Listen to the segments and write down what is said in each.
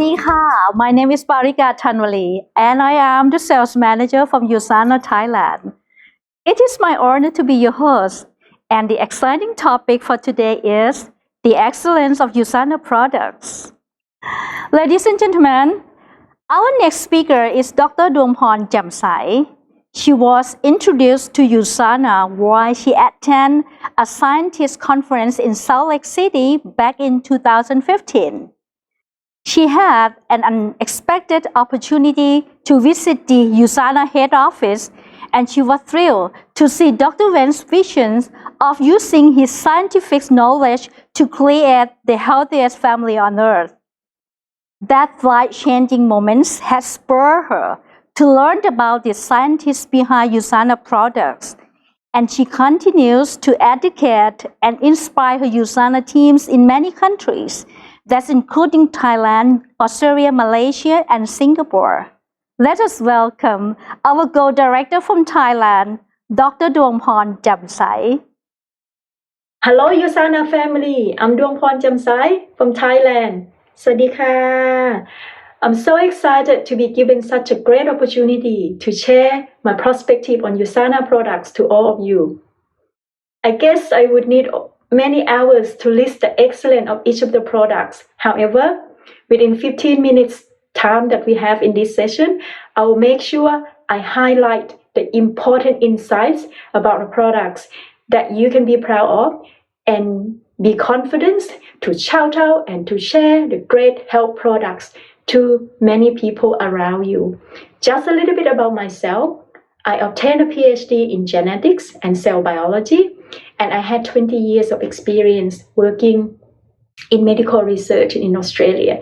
ดีค่ะ My name is Palika Thanvaree and I am the sales manager from USANA Thailand. It is my honor to be your host, and the exciting topic for today is the excellence of USANA products. Ladies and gentlemen, our next speaker is Dr. Duangporn Jamsai. She was introduced to USANA while she attended a scientist conference in Salt Lake City back in 2015. She had an unexpected opportunity to visit the USANA head office, and she was thrilled to see Dr. Wen's visions of using his scientific knowledge to create the healthiest family on earth. That life-changing moment has spurred her to learn about the scientists behind USANA products, and she continues to educate and inspire her USANA teams in many countries, that's including Thailand, Australia, Malaysia, and Singapore. Let us welcome our Gold Director from Thailand, Dr. Duangporn Jamsai. Hello USANA family, I'm Duangporn Jamsai from Thailand. สวัสดีค่ะ I'm so excited to be given such a great opportunity to share my perspective on USANA products to all of you. I guess I would need many hours to list the excellence of each of the products. However, within 15 minutes time that we have in this session, I will make sure I highlight the important insights about the products that you can be proud of and be confident to shout out and to share the great health products to many people around you. Just a little bit about myself. I obtained a PhD in genetics and cell biology, and I had 20 years of experience working in medical research in Australia.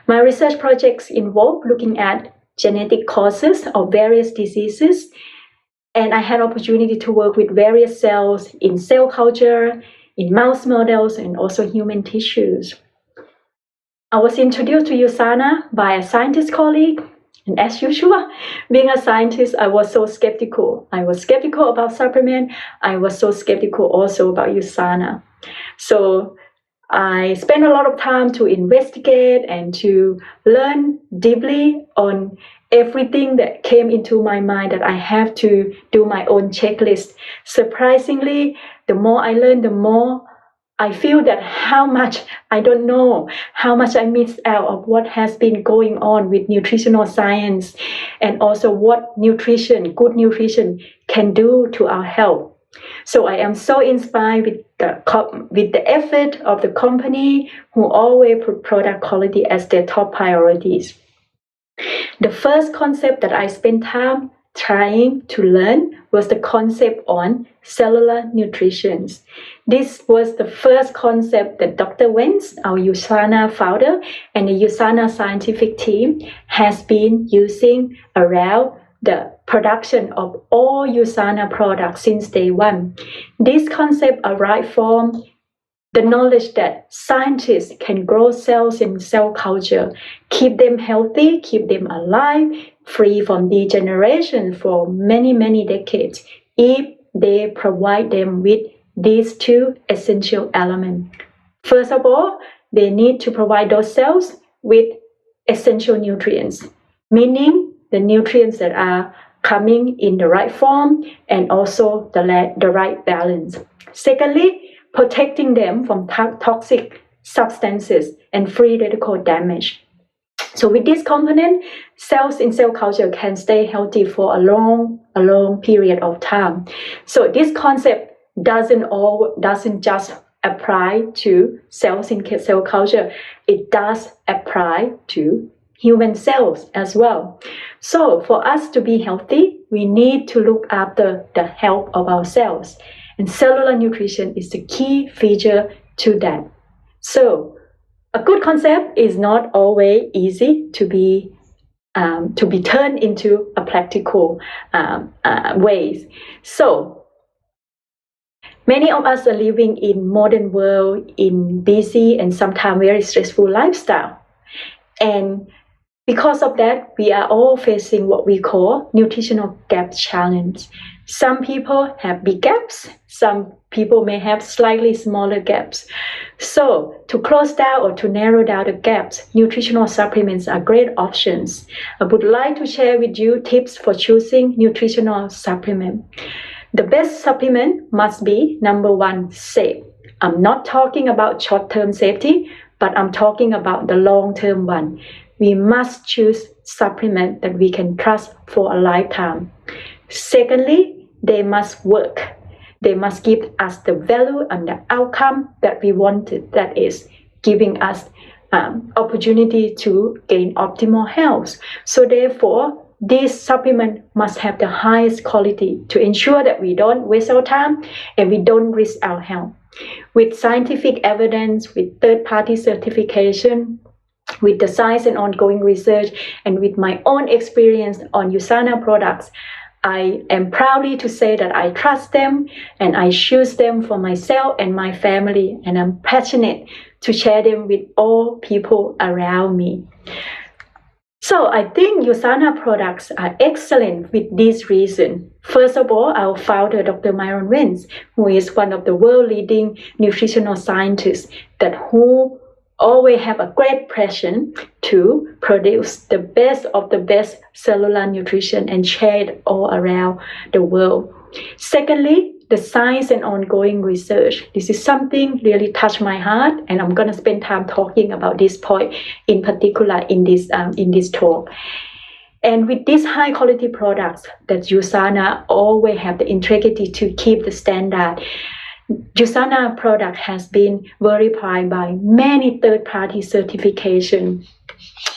My research projects involve looking at genetic causes of various diseases, and I had opportunity to work with various cells in cell culture, in mouse models, and also human tissues. I was introduced to USANA by a scientist colleague, and as usual, being a scientist, I was so skeptical. I was skeptical about supplement. I was so skeptical also about USANA. So I spent a lot of time to investigate and to learn deeply on everything that came into my mind that I have to do my own checklist. Surprisingly, the more I learn, the more I feel that how much I don't know, how much I missed out of what has been going on with nutritional science and also what nutrition, good nutrition can do to our health. So I am so inspired with the effort of the company who always put product quality as their top priorities. The first concept that I spent time trying to learn was the concept on cellular nutrition. This was the first concept that Dr. Wentz, our USANA founder, and the USANA scientific team has been using around the production of all USANA products since day one. This concept arrived from the knowledge that scientists can grow cells in cell culture, keep them healthy, keep them alive, free from degeneration for many, many decades, if they provide them with these two essential elements. First of all, they need to provide those cells with essential nutrients, meaning the nutrients that are coming in the right form and also the right balance. Secondly, protecting them from toxic substances and free radical damage. So with this component, cells in cell culture can stay healthy for a long period of time. So this concept doesn't just apply to cells in cell culture. It does apply to human cells as well. So for us to be healthy, we need to look after the health of our cells. And cellular nutrition is the key feature to that. So a good concept is not always easy to be turned into a practical ways. So many of us are living in modern world in busy and sometimes very stressful lifestyle. And Because of that, we are all facing what we call nutritional gap challenge. Some people have big gaps, some people may have slightly smaller gaps. So to close down or to narrow down the gaps, nutritional supplements are great options. I would like to share with you tips for choosing nutritional supplement. The best supplement must be, number one, safe. I'm not talking about short-term safety, but I'm talking about the long-term one. We must choose supplement that we can trust for a lifetime. Secondly, they must work. They must give us the value and the outcome that we wanted, that is giving us opportunity to gain optimal health. So therefore, this supplement must have the highest quality to ensure that we don't waste our time and we don't risk our health. With scientific evidence, with third-party certification, with the science and ongoing research, and with my own experience on USANA products, I am proudly to say that I trust them and I choose them for myself and my family, and I'm passionate to share them with all people around me. So I think USANA products are excellent with this reason. First of all, our founder, Dr. Myron Wentz, who is one of the world leading nutritional scientists who always have a great passion to produce the best of the best cellular nutrition and share it all around the world. Secondly, the science and ongoing research. This is something really touched my heart, and I'm going to spend time talking about this point in particular in this talk. And with these high quality products that USANA always have the integrity to keep the standard. USANA product has been verified by many third-party certification.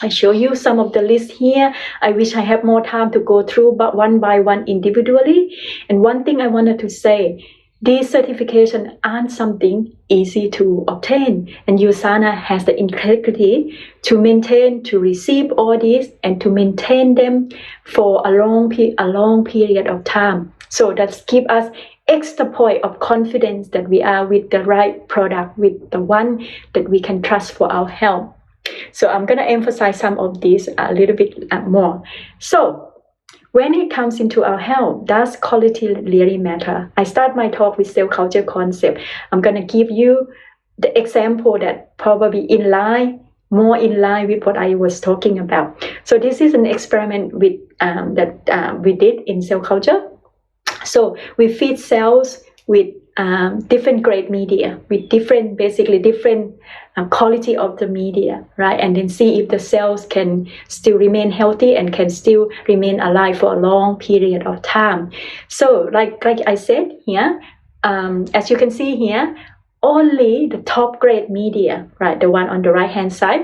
I show you some of the list here. I wish I had more time to go through but one by one individually. And one thing I wanted to say, these certifications aren't something easy to obtain, and USANA has the integrity to maintain, to receive all these and to maintain them for a long period of time. So that gives us extra point of confidence that we are with the right product, with the one that we can trust for our health. So I'm going to emphasize some of these a little bit more. So when it comes into our health, does quality really matter? I start my talk with cell culture concept. I'm going to give you the example that probably more in line with what I was talking about. So this is an experiment that we did in cell culture. So we feed cells with different grade media, with different quality of the media, right? And then see if the cells can still remain healthy and can still remain alive for a long period of time. So like I said here, as you can see here, only the top grade media, right, the one on the right hand side,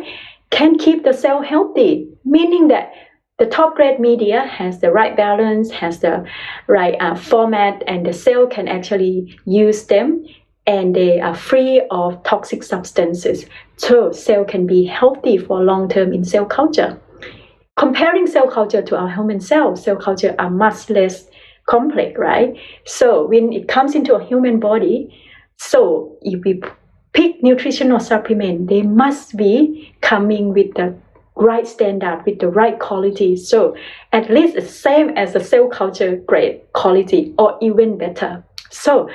can keep the cell healthy, meaning that the top grade media has the right balance, has the right format, and the cell can actually use them, and they are free of toxic substances. So cell can be healthy for long term in cell culture. Comparing cell culture to our human cells, cell culture are much less complex, right? So when it comes into a human body, so if we pick nutritional supplement, they must be coming with the right standard, with the right quality. So at least the same as the cell culture grade quality or even better. So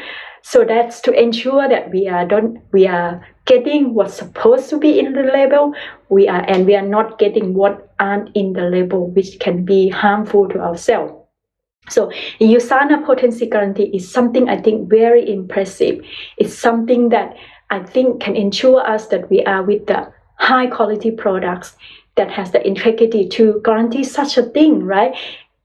that's to ensure that we are getting what's supposed to be in the label. We are not getting what aren't in the label, which can be harmful to ourselves. So USANA potency guarantee is something I think very impressive. It's something that I think can ensure us that we are with the high quality products that has the integrity to guarantee such a thing, right?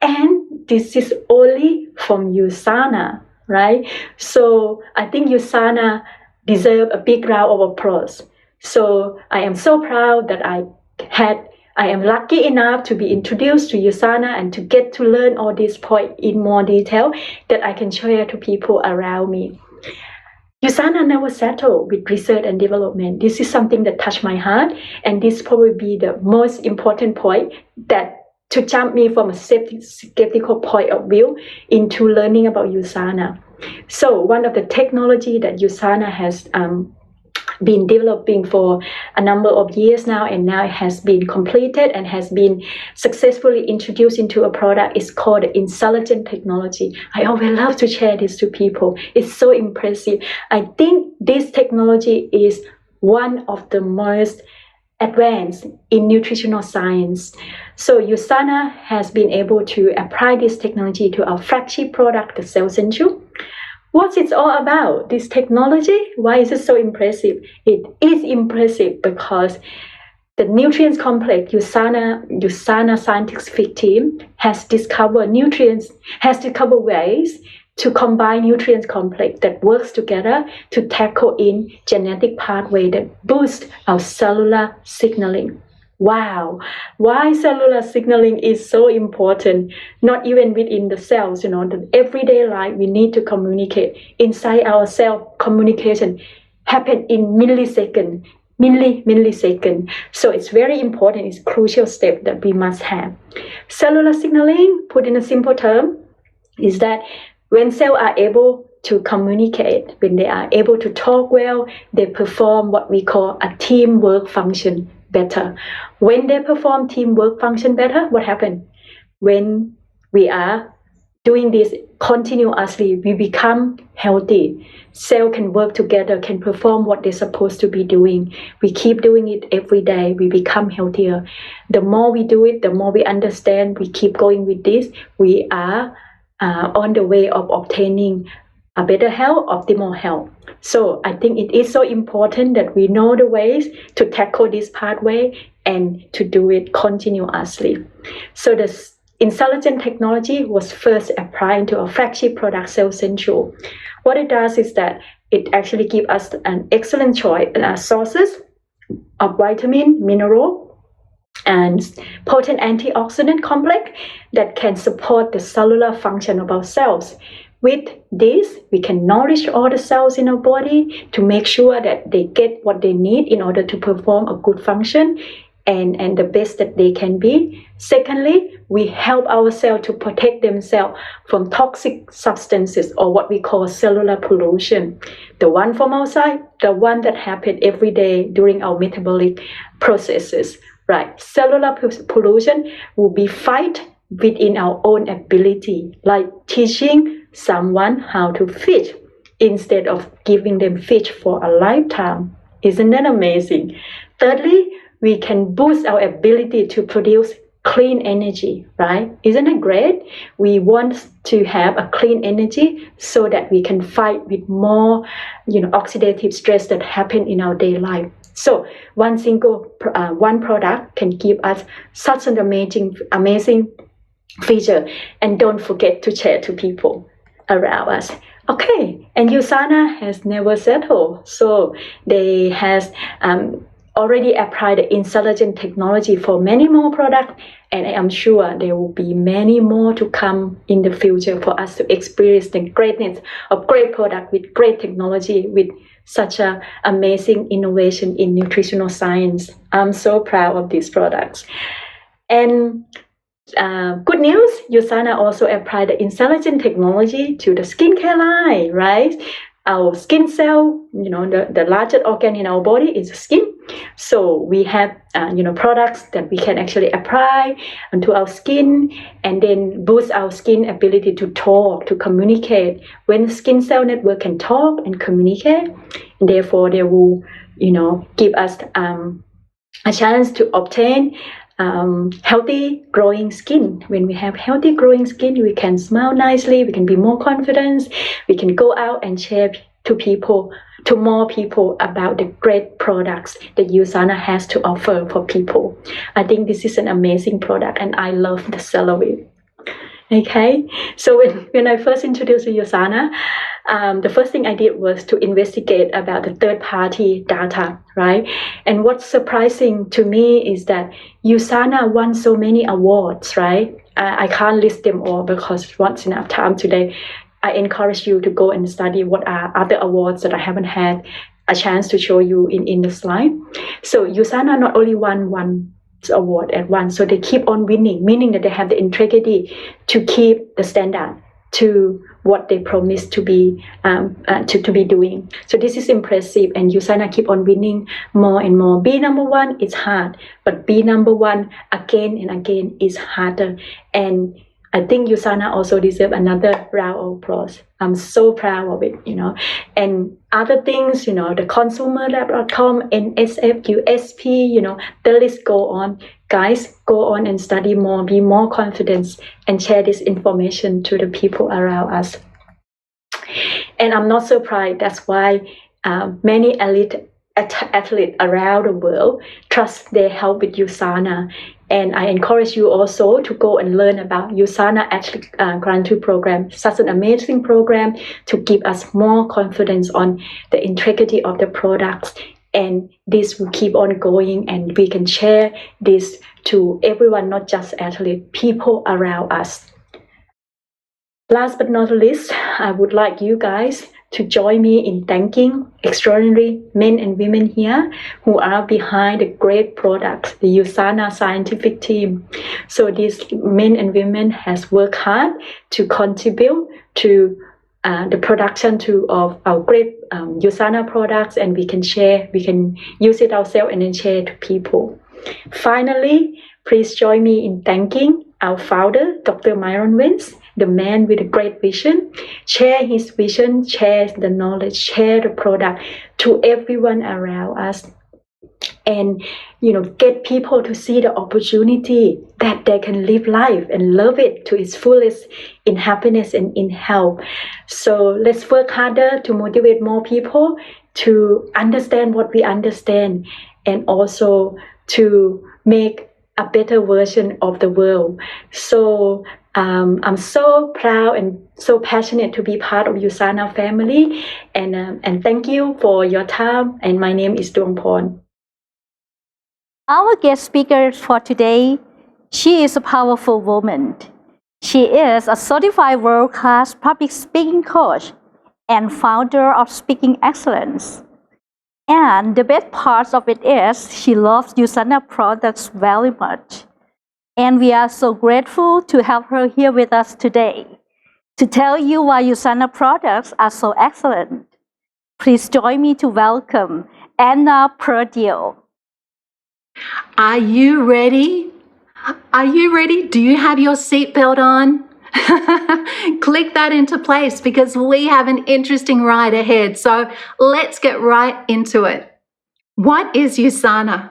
And this is only from USANA, right? So I think USANA deserve a big round of applause. So I am so proud that I am lucky enough to be introduced to USANA and to get to learn all these points in more detail that I can share to people around me. USANA never settled with research and development. This is something that touched my heart, and this probably be the most important point that to jump me from a skeptical point of view into learning about USANA. So one of the technology that USANA has been developing for a number of years now, and now it has been completed and has been successfully introduced into a product. It's called intelligent technology. I always love to share this to people. It's so impressive. I think this technology is one of the most advanced in nutritional science. So USANA has been able to apply this technology to our flagship product, the Cell Essential. What's it all about? This technology, why is it so impressive? It is impressive because the nutrients complex USANA scientific team has discovered ways to combine nutrients complex that works together to tackle in genetic pathway that boost our cellular signaling. Wow, why cellular signaling is so important, not even within the cells, the everyday life we need to communicate. Inside our cell, communication happen in millisecond. So it's very important, it's a crucial step that we must have. Cellular signaling, put in a simple term, is that when cells are able to communicate, when they are able to talk well, they perform what we call a teamwork function better. When they perform teamwork function better, what happens? When we are doing this continuously, we become healthy. Cells can work together, can perform what they're supposed to be doing. We keep doing it every day, we become healthier. The more we do it, the more we understand, we keep going with this, we are on the way of obtaining a better health, optimal health. So I think it is so important that we know the ways to tackle this pathway and to do it continuously. So the intelligent technology was first applied to a flagship product, Cell Essential. What it does is that it actually gives us an excellent choice sources of vitamin, mineral, and potent antioxidant complex that can support the cellular function of our cells. With this, we can nourish all the cells in our body to make sure that they get what they need in order to perform a good function and the best that they can be. Secondly, we help our cells to protect themselves from toxic substances or what we call cellular pollution. The one from outside, the one that happens every day during our metabolic processes. Right, cellular pollution will be fight within our own ability, like teaching someone how to fish instead of giving them fish for a lifetime. Isn't that amazing? Thirdly, we can boost our ability to produce clean energy, right? Isn't it great? We want to have a clean energy so that we can fight with more, oxidative stress that happen in our daily life. So one product can give us such an amazing feature, and don't forget to share to people around us. Okay, and USANA has never settled, so they has already applied the intelligent technology for many more products, and I am sure there will be many more to come in the future for us to experience the greatness of great product with great technology, with such an amazing innovation in nutritional science. I'm so proud of these products. And good news, USANA also applied the intelligent technology to the skincare line, right? Our skin cell, the largest organ in our body is the skin. So we have, products that we can actually apply onto our skin and then boost our skin ability to talk, to communicate. When the skin cell network can talk and communicate, therefore they will, give us a chance to obtain healthy growing skin. When we have healthy growing skin, we can smile nicely, we can be more confident, we can go out and share to more people about the great products that USANA has to offer for people. I think this is an amazing product and I love the sell of it. Okay, so when I first introduced USANA, the first thing I did was to investigate about the third-party data, right? And what's surprising to me is that USANA won so many awards, right? I can't list them all because once enough time today. I encourage you to go and study what are other awards that I haven't had a chance to show you in the slide. So USANA not only won one award at once, so they keep on winning, meaning that they have the integrity to keep the standard, to what they promised to be doing. So this is impressive, and USANA keep on winning more and more. Be number one is hard, but be number one again and again is harder. And I think USANA also deserve another round of applause. I'm so proud of it, And other things, the consumerlab.com, NSF, USP, the list go on. Guys, go on and study more, be more confident, and share this information to the people around us. And I'm not surprised. That's why many elite athletes around the world trust their help with USANA. And I encourage you also to go and learn about USANA Athlete Grant 2 program, such an amazing program to give us more confidence on the integrity of the products. And this will keep on going, and we can share this to everyone, not just athletes, people around us. Last but not least, I would like you guys to join me in thanking extraordinary men and women here who are behind the great products, the USANA scientific team. So these men and women has worked hard to contribute to the production of our great USANA products, and we can use it ourselves and then share to people. Finally, please join me in thanking our founder, Dr. Myron Wentz, the man with a great vision. Share his vision, share the knowledge, share the product to everyone around us. And, get people to see the opportunity that they can live life and love it to its fullest in happiness and in health. So let's work harder to motivate more people to understand what we understand, and also to make a better version of the world. So I'm so proud and so passionate to be part of USANA family, and thank you for your time. And my name is Duangporn. Our guest speaker for today, she is a powerful woman. She is a certified world-class public speaking coach and founder of Speaking Excellence. And the best part of it is she loves USANA products very much. And we are so grateful to have her here with us today to tell you why USANA products are so excellent. Please join me to welcome Anna Perdriau. Are you ready? Are you ready? Do you have your seatbelt on? Click that into place, because we have an interesting ride ahead. So let's get right into it. What is USANA?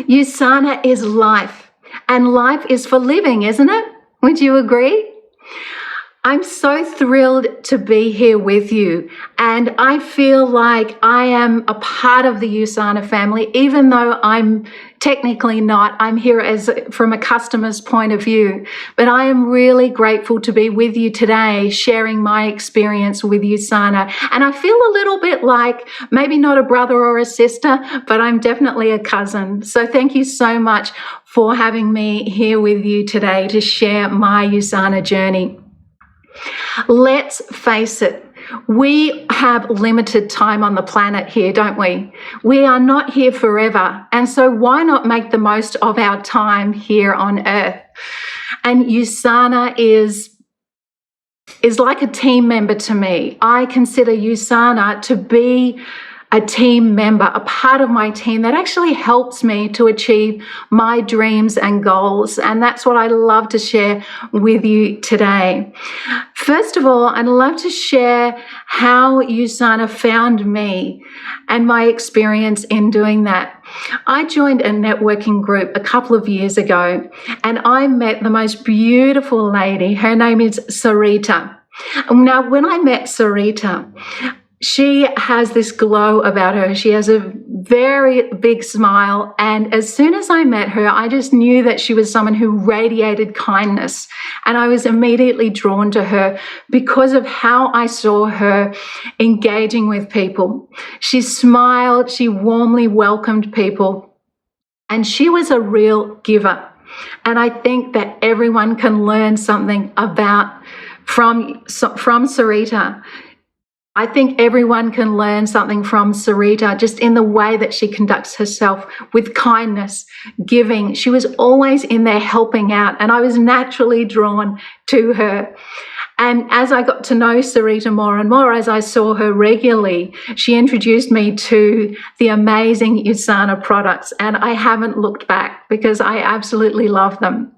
USANA is life, and life is for living, isn't it? Would you agree? I'm so thrilled to be here with you, and I feel like I am a part of the USANA family, even though I'm technically not. I'm here from a customer's point of view, but I am really grateful to be with you today, sharing my experience with USANA. And I feel a little bit like maybe not a brother or a sister, but I'm definitely a cousin. So thank you so much for having me here with you today to share my USANA journey. Let's face it, we have limited time on the planet here, don't we? We are not here forever. And so why not make the most of our time here on Earth? And USANA is like a team member to me. I consider USANA to be a team member, a part of my team that actually helps me to achieve my dreams and goals. And that's what I love to share with you today. First of all, I'd love to share how USANA found me and my experience in doing that. I joined a networking group a couple of years ago, and I met the most beautiful lady. Her name is Sarita. Now, when I met Sarita, she has this glow about her. She has a very big smile. And as soon as I met her, I just knew that she was someone who radiated kindness. And I was immediately drawn to her because of how I saw her engaging with people. She smiled, she warmly welcomed people, and she was a real giver. And I think that everyone can learn something from Sarita. I think everyone can learn something from Sarita, just in the way that she conducts herself with kindness, giving. She was always in there helping out, and I was naturally drawn to her. And as I got to know Sarita more and more, as I saw her regularly, she introduced me to the amazing USANA products, and I haven't looked back because I absolutely love them.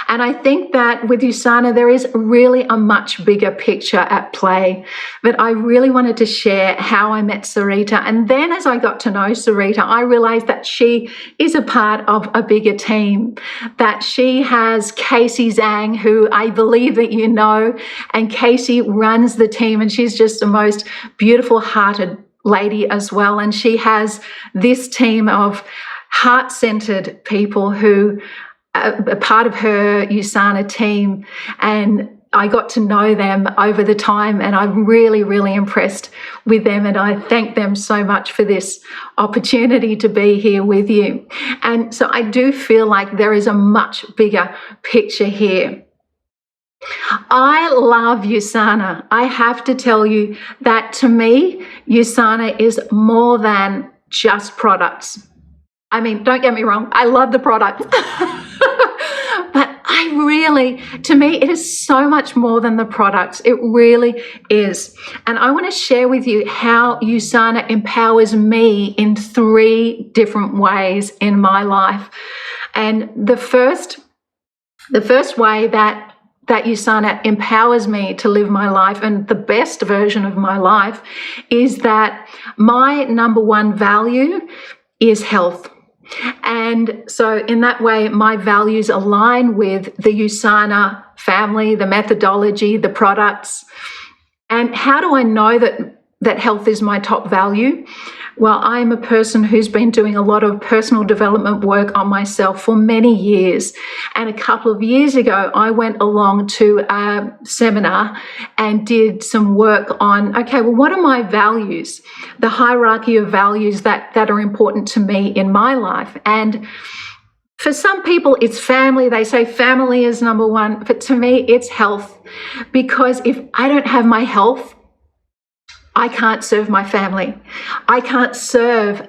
And I think that with USANA, there is really a much bigger picture at play. But I really wanted to share how I met Sarita. And then as I got to know Sarita, I realized that she is a part of a bigger team, that she has Casey Zhang, who I believe that you know, and Casey runs the team, and she's just the most beautiful hearted lady as well. And she has this team of heart-centered people who a part of her USANA team, and I got to know them over the time, and I'm really, really impressed with them, and I thank them so much for this opportunity to be here with you. And so I do feel like there is a much bigger picture here. I love USANA. I have to tell you that to me, USANA is more than just products. I mean, don't get me wrong, I love the product. But to me, it is so much more than the products. It really is. And I want to share with you how USANA empowers me in 3 different ways in my life. And the first way that USANA empowers me to live my life, and the best version of my life, is that my number 1 value is health. And so in that way, my values align with the USANA family, the methodology, the products. And how do I know that health is my top value? Well, I'm a person who's been doing a lot of personal development work on myself for many years. And a couple of years ago, I went along to a seminar and did some work on, okay, well, what are my values? The hierarchy of values that are important to me in my life. And for some people, it's family. They say family is number 1. But to me, it's health. Because if I don't have my health, I can't serve my family. I can't serve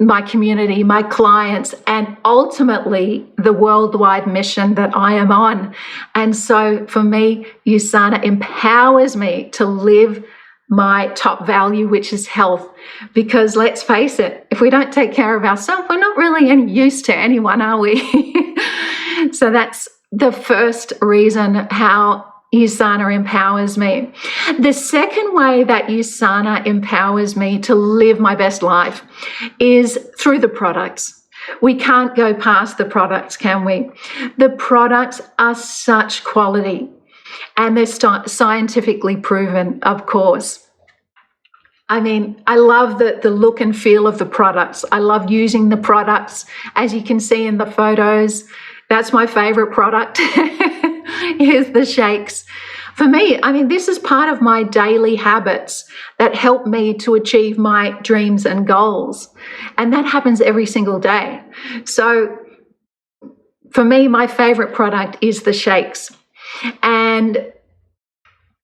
my community, my clients, and ultimately the worldwide mission that I am on. And so for me, USANA empowers me to live my top value, which is health. Because let's face it, if we don't take care of ourselves, we're not really any use to anyone, are we? So that's the first reason how USANA empowers me. The second way that USANA empowers me to live my best life is through the products. We can't go past the products, can we? The products are such quality, and they're scientifically proven, of course. I mean, I love the look and feel of the products. I love using the products. As you can see in the photos, that's my favorite product. Is the shakes. For me, I mean, this is part of my daily habits that help me to achieve my dreams and goals. And that happens every single day. So for me, my favorite product is the shakes. And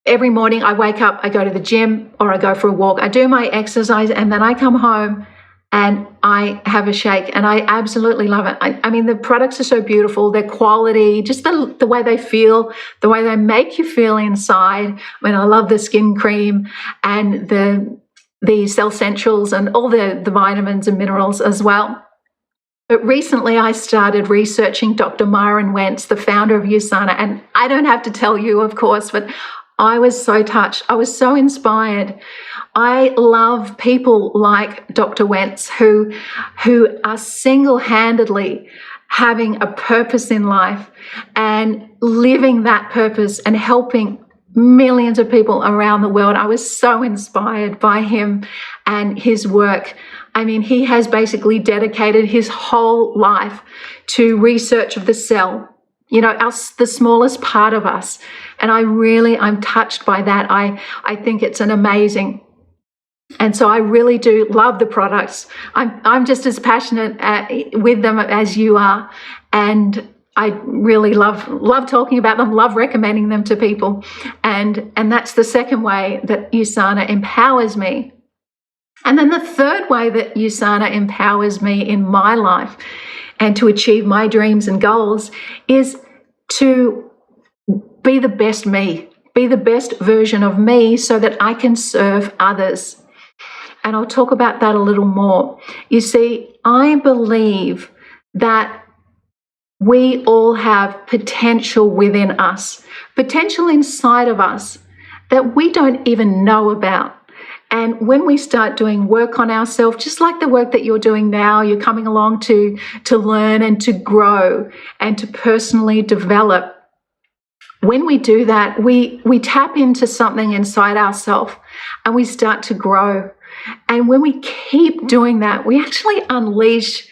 every morning I wake up, I go to the gym or I go for a walk. I do my exercise, and then I come home and I have a shake, and I absolutely love it. I mean, the products are so beautiful, their quality, just the way they feel, the way they make you feel inside. I mean, I love the skin cream and the Cell Centrals and all the vitamins and minerals as well. But recently I started researching Dr. Myron Wentz, the founder of USANA, and I don't have to tell you, of course, but I was so touched. I was so inspired. I love people like Dr. Wentz who are single-handedly having a purpose in life and living that purpose and helping millions of people around the world. I was so inspired by him and his work. I mean, he has basically dedicated his whole life to research of the cell, you know, the smallest part of us. And I'm touched by that. I think it's an amazing. And so I really do love the products. I'm just as passionate with them as you are. And I really love talking about them, love recommending them to people. And that's the second way that USANA empowers me. And then the third way that USANA empowers me in my life and to achieve my dreams and goals is to be the best me, be the best version of me so that I can serve others. And I'll talk about that a little more. You see, I believe that we all have potential within us, potential inside of us that we don't even know about. And when we start doing work on ourselves, just like the work that you're doing now, you're coming along to learn and to grow and to personally develop. When we do that, we tap into something inside ourselves and we start to grow. And when we keep doing that, we actually unleash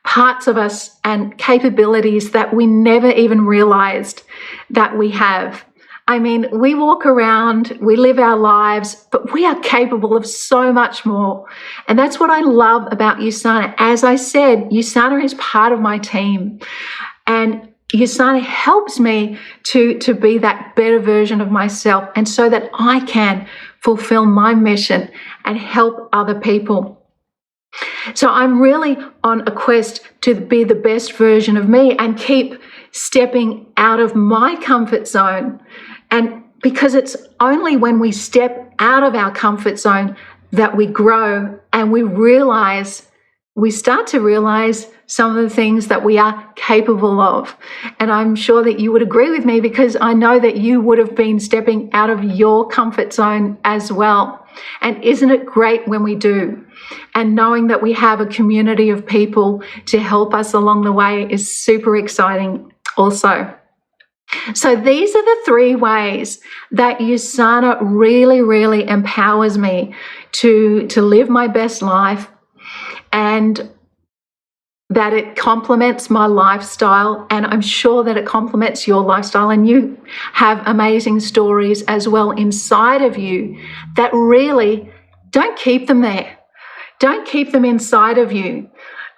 parts of us and capabilities that we never even realized that we have. I mean, we walk around, we live our lives, but we are capable of so much more. And that's what I love about USANA. As I said, USANA is part of my team. And USANA helps me to be that better version of myself, and so that I can fulfill my mission and help other people. So I'm really on a quest to be the best version of me and keep stepping out of my comfort zone. And because it's only when we step out of our comfort zone that we grow and we start to realize some of the things that we are capable of. And I'm sure that you would agree with me, because I know that you would have been stepping out of your comfort zone as well. And isn't it great when we do? And knowing that we have a community of people to help us along the way is super exciting also. So these are the 3 ways that USANA really, really empowers me to live my best life, and that it complements my lifestyle. And I'm sure that it complements your lifestyle, and you have amazing stories as well inside of you that really don't keep them there. Don't keep them inside of you.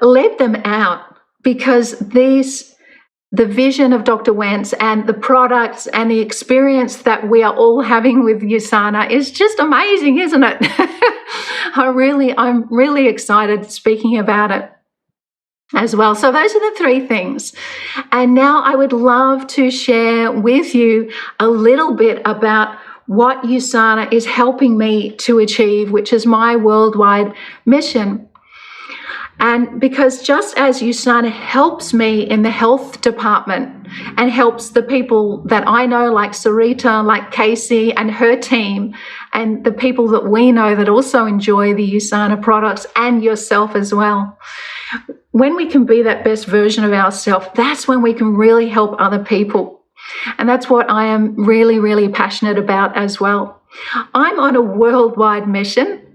Let them out, because the vision of Dr. Wentz and the products and the experience that we are all having with USANA is just amazing, isn't it? I'm really excited speaking about it as well. So those are the 3 things. And now I would love to share with you a little bit about what USANA is helping me to achieve, which is my worldwide mission. And because just as USANA helps me in the health department and helps the people that I know, like Sarita, like Casey and her team, and the people that we know that also enjoy the USANA products, and yourself as well, when we can be that best version of ourselves, that's when we can really help other people. And that's what I am really, really passionate about as well. I'm on a worldwide mission.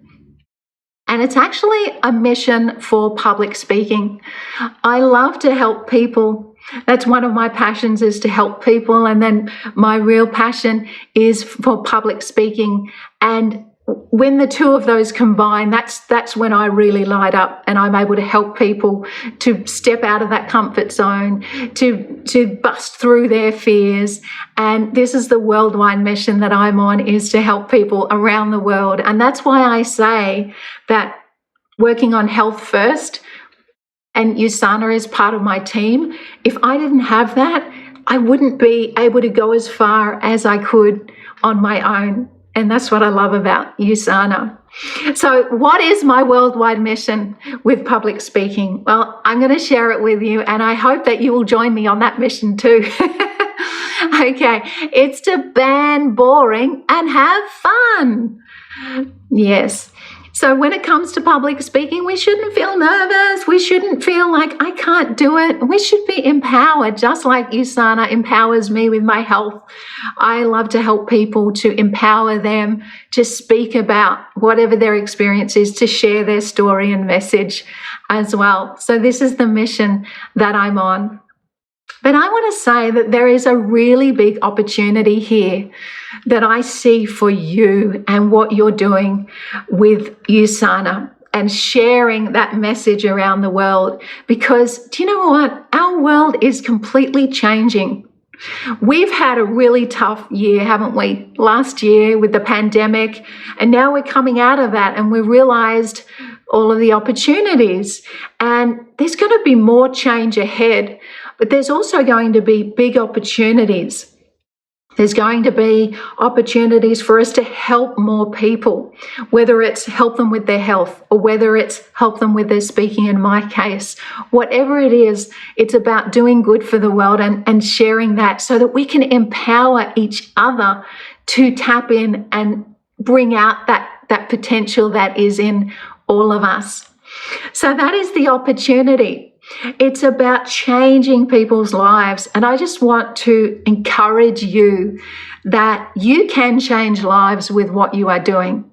And it's actually a mission for public speaking. I love to help people. That's one of my passions, is to help people. And then my real passion is for public speaking. And when the 2 of those combine, that's when I really light up, and I'm able to help people to step out of that comfort zone, to bust through their fears. And this is the worldwide mission that I'm on, is to help people around the world. And that's why I say that working on health first, and USANA is part of my team, if I didn't have that, I wouldn't be able to go as far as I could on my own. And that's what I love about USANA. So what is my worldwide mission with public speaking? Well, I'm going to share it with you, and I hope that you will join me on that mission too. Okay, it's to ban boring and have fun. Yes. So when it comes to public speaking, we shouldn't feel nervous. We shouldn't feel like I can't do it. We should be empowered, just like USANA empowers me with my health. I love to help people, to empower them to speak about whatever their experience is, to share their story and message as well. So this is the mission that I'm on. But I want to say that there is a really big opportunity here that I see for you and what you're doing with USANA and sharing that message around the world. Because do you know what? Our world is completely changing. We've had a really tough year, haven't we? Last year with the pandemic, and now we're coming out of that, and we realized all of the opportunities. And there's going to be more change ahead, but there's also going to be big opportunities. There's going to be opportunities for us to help more people, whether it's help them with their health or whether it's help them with their speaking in my case. Whatever it is, it's about doing good for the world and sharing that so that we can empower each other to tap in and bring out that potential that is in all of us. So that is the opportunity. It's about changing people's lives. And I just want to encourage you that you can change lives with what you are doing.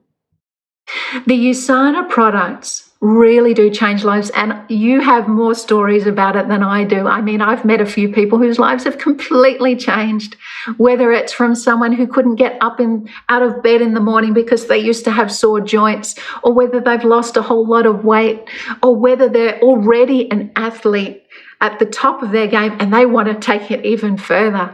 The USANA products really do change lives, and you have more stories about it than I do. I mean, I've met a few people whose lives have completely changed, whether it's from someone who couldn't get up out of bed in the morning because they used to have sore joints, or whether they've lost a whole lot of weight, or whether they're already an athlete at the top of their game and they want to take it even further.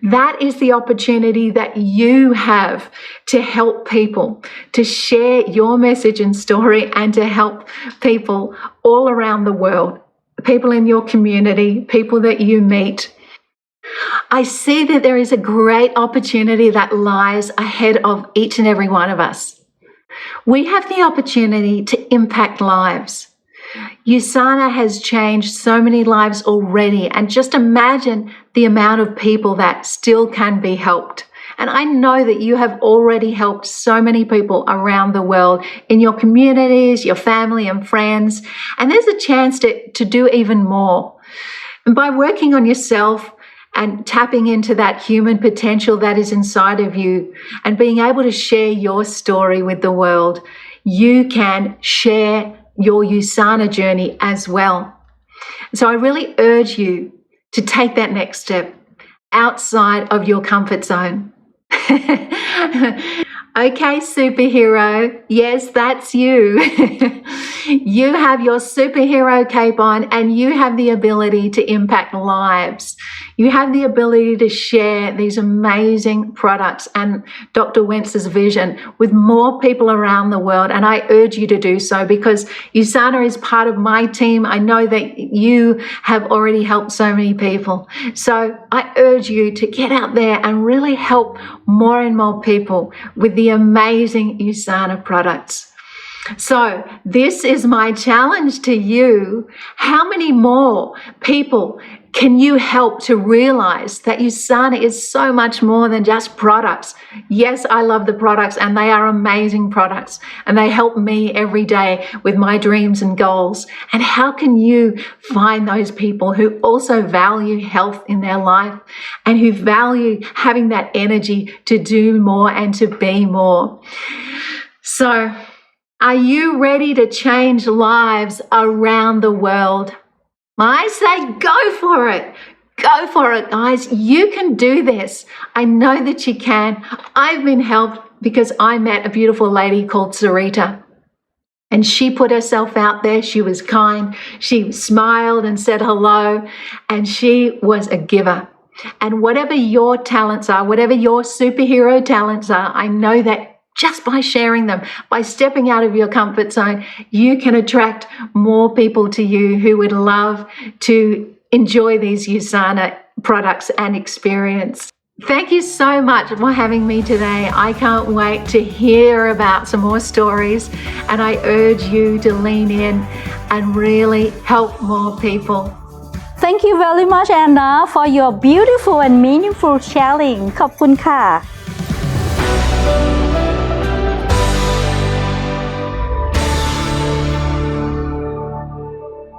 That is the opportunity that you have to help people, to share your message and story, and to help people all around the world, people in your community, people that you meet. I see that there is a great opportunity that lies ahead of each and every one of us. We have the opportunity to impact lives. USANA has changed so many lives already, and just imagine the amount of people that still can be helped. And I know that you have already helped so many people around the world in your communities, your family and friends, and there's a chance to do even more. And by working on yourself and tapping into that human potential that is inside of you and being able to share your story with the world, you can share your USANA journey as well. So I really urge you to take that next step outside of your comfort zone. Okay, superhero. Yes, that's you. You have your superhero cape on and you have the ability to impact lives. You have the ability to share these amazing products and Dr. Wentz's vision with more people around the world. And I urge you to do so because USANA is part of my team. I know that you have already helped so many people. So I urge you to get out there and really help more and more people with the amazing USANA products. So this is my challenge to you. How many more people can you help to realize that USANA is so much more than just products? Yes, I love the products and they are amazing products and they help me every day with my dreams and goals. And how can you find those people who also value health in their life and who value having that energy to do more and to be more? So, are you ready to change lives around the world? I say go for it. Go for it, guys. You can do this. I know that you can. I've been helped because I met a beautiful lady called Sarita. And she put herself out there. She was kind. She smiled and said hello. And she was a giver. And whatever your talents are, whatever your superhero talents are, I know that just by sharing them, by stepping out of your comfort zone, you can attract more people to you who would love to enjoy these USANA products and experience. Thank you so much for having me today. I can't wait to hear about some more stories, and I urge you to lean in and really help more people. Thank you very much, Anna, for your beautiful and meaningful sharing. ขอบคุณค่ะ